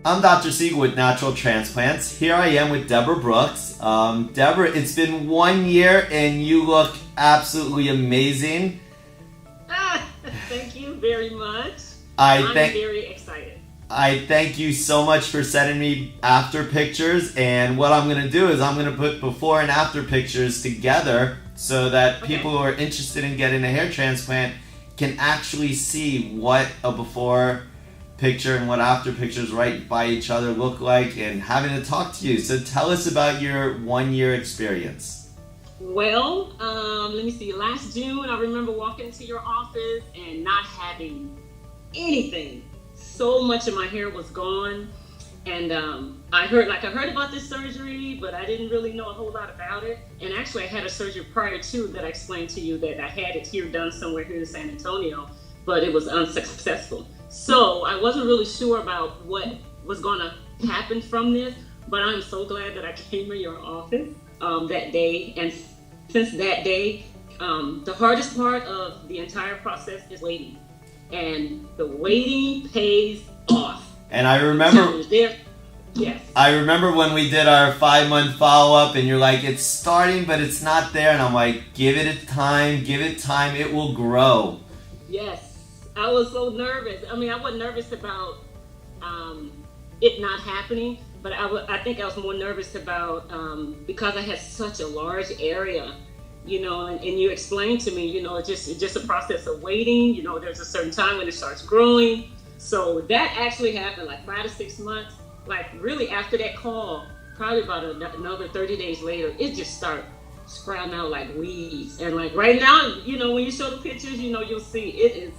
I'm Dr. Siegel with Natural Transplants. Here I am with Deborah Brooks. Deborah, it's been 1 year and you look absolutely amazing. Thank you very much. I'm very excited. I thank you so much for sending me after pictures, and what I'm going to do is I'm going to put before and after pictures together so that people who are interested in getting a hair transplant can actually see what a before picture and what after pictures right by each other look like, and having to talk to you. So tell us about your 1 year experience. Well, let me see. Last June, I remember walking into your office and not having anything. So much of my hair was gone, and I heard about this surgery, but I didn't really know a whole lot about it. And actually, I had a surgery prior to that. I explained to you that I had it here done somewhere here in San Antonio, but it was unsuccessful. So I wasn't really sure about what was going to happen from this, but I'm so glad that I came in your office that day. And since that day, the hardest part of the entire process is waiting. And the waiting pays off. And I remember, yes. I remember when we did our 5-month follow-up and you're like, it's starting, but it's not there. And I'm like, give it time, it will grow. Yes. I was so nervous. I mean, I wasn't nervous about it not happening, but I think I was more nervous about because I had such a large area, and you explained to me, it's just a process of waiting. There's a certain time when it starts growing. So that actually happened like 5 to 6 months. Like really after that call, probably about another 30 days later, it just started sprouting out like weeds. And like right now, when you show the pictures, you'll see it's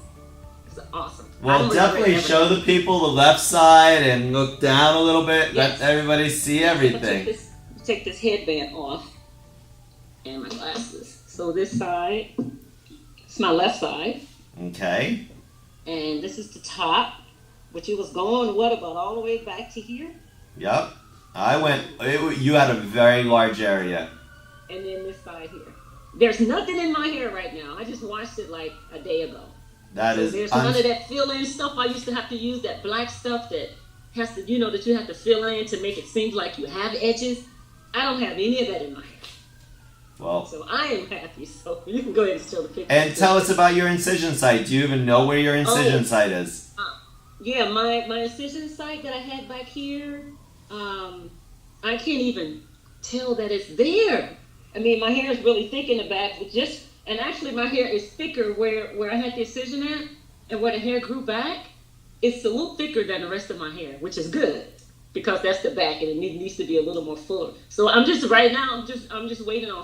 awesome. Well, definitely show the people the left side and look down a little bit. Yes. Let everybody see everything. Take this headband off and my glasses. So this side, it's my left side. Okay. And this is the top, which it was going, what, about all the way back to here? Yep. You had a very large area. And then this side here. There's nothing in my hair right now. I just washed it like a day ago. There's none of that fill-in stuff I used to have to use, that black stuff that has to, that you have to fill in to make it seem like you have edges. I don't have any of that in my hair. Well, so I am happy. So you can go ahead and show the picture. And tell us about your incision site. Do you even know where your incision site is? Yeah, my incision site that I had back here, I can't even tell that it's there. I mean, my hair is really thick in the back, and actually my hair is thicker where I had the incision at, and where the hair grew back, it's a little thicker than the rest of my hair, which is good, because that's the back and it needs to be a little more fuller. So I'm just waiting on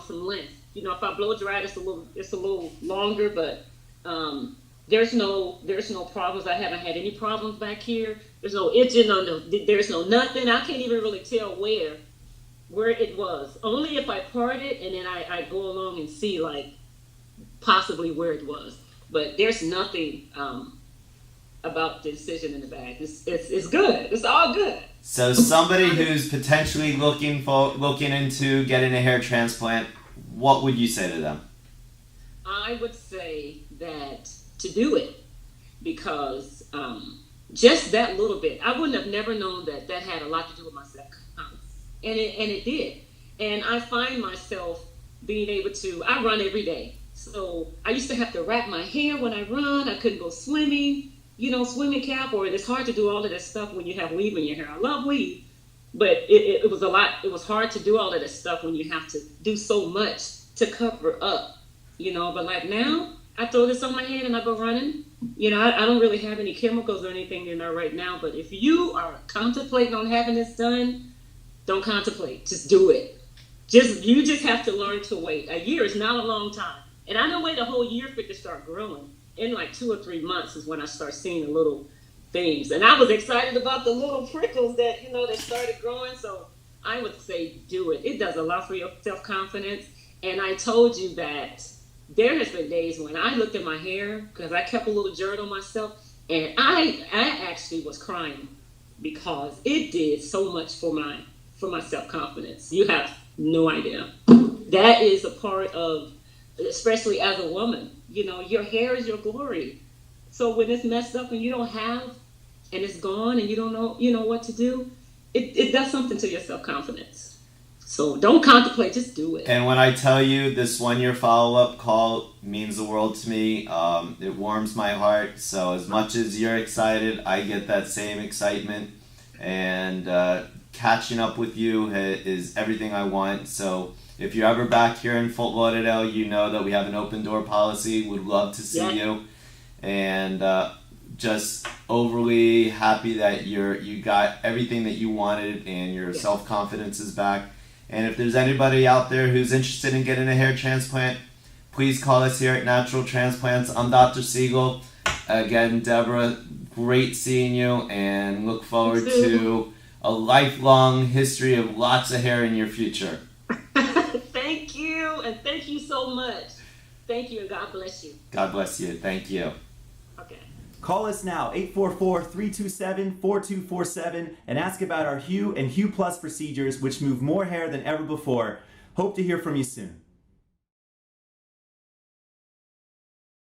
some length. If I blow dry it, it's a little longer, but there's no problems. I haven't had any problems back here. There's no itching there's no nothing. I can't even really tell where it was. Only if I part it and then I go along and see like possibly where it was. But there's nothing about the incision in the back. It's good. It's all good. So somebody who's potentially looking into getting a hair transplant, what would you say to them? I would say that to do it, because just that little bit, I wouldn't have never known that had a lot to do with my self-confidence, and it did. And I find myself being able to. I run every day, so I used to have to wrap my hair when I run. I couldn't go swimming, swimming cap, or it's hard to do all of that stuff when you have weave in your hair. I love weave, but it was a lot. It was hard to do all of that stuff when you have to do so much to cover up, But like now, I throw this on my head and I go running. I don't really have any chemicals or anything in there right now. But if you are contemplating on having this done, don't contemplate. Just do it. You just have to learn to wait. A year is not a long time. And I don't wait a whole year for it to start growing. In like 2 or 3 months is when I start seeing the little things. And I was excited about the little prickles that, that started growing. So I would say do it. It does a lot for your self-confidence. And I told you that there has been days when I looked at my hair, because I kept a little journal myself, and I actually was crying because it did so much for my self-confidence. You have no idea. That is a part of, especially as a woman, your hair is your glory. So when it's messed up and you don't have and it's gone and you don't know, what to do, it does something to your self-confidence. So don't contemplate, just do it. And when I tell you this 1 year follow-up call means the world to me, it warms my heart. So as much as you're excited, I get that same excitement. And catching up with you is everything I want. So if you're ever back here in Fort Lauderdale, you know that we have an open door policy. Would love to see you. And just overly happy that you got everything that you wanted and your self-confidence is back. And if there's anybody out there who's interested in getting a hair transplant, please call us here at Natural Transplants. I'm Dr. Siegel. Again, Deborah, great seeing you, and look forward to a lifelong history of lots of hair in your future. Thank you, and thank you so much. Thank you, and God bless you. God bless you. Thank you. Okay. Call us now, 844-327-4247, and ask about our Hue and Hue Plus procedures, which move more hair than ever before. Hope to hear from you soon.